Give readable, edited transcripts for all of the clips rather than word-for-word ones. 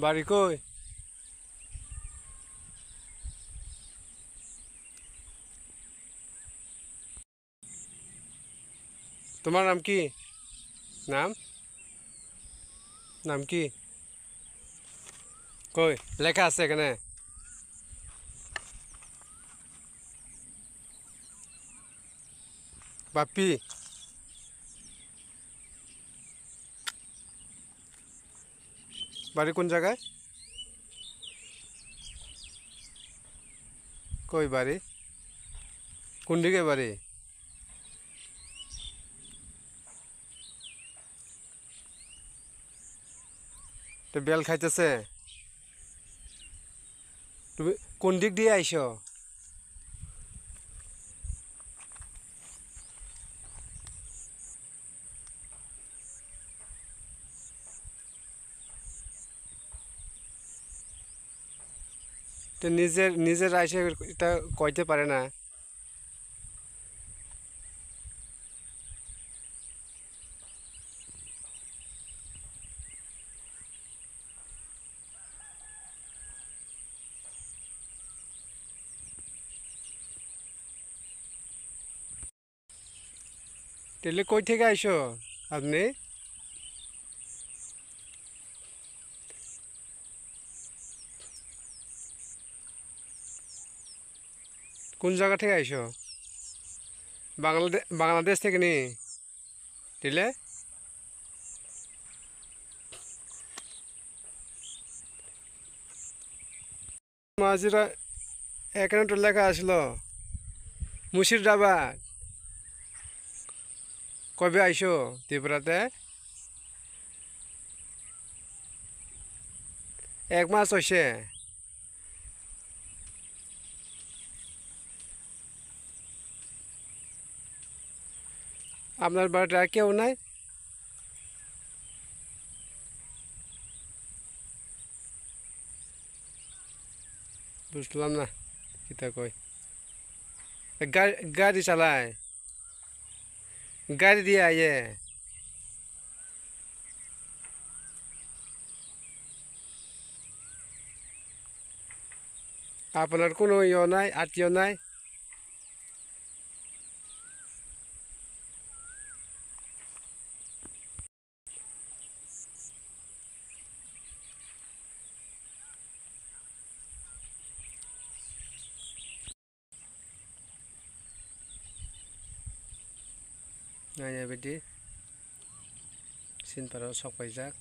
বাড়ি কই? তোমার নাম কি? নাম নাম কি? কই লেখা আছে এখানে? বাপ্পি। বাড়ি কোন জায়গায়? কই বাড়ি? কোন দিকে বাড়ি? তো বেল খাইতেছে। তুমি কোন দিক দিয়ে আইছো? তো নিজের আইসে এটা কইতে পারে না। তাহলে কই থেকে আইসো আপনি? কোন জায়গা থেকে আইসো? বাংলাদেশ থেকে নি? দিলে মাঝিরা এখানে তো লেখা আসলো মুর্শিদাবাদ। কবে আইসো ত্রিপুরাতে? 1 মাস হয়েছে। আপনার বাড়িতে আর কেউ নাই? বুঝলাম না কিতা কই। গাড়ি চালায়? গাড়ি দিয়ে আইয়ে? আপনার কোনো ইয়ে নাই, আত্মীয় নাই? নাই বেটি सिनपाराव सफायजाक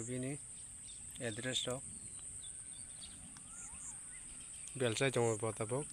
बिनि एड्रेस दं बेलसाय दङ बताबक।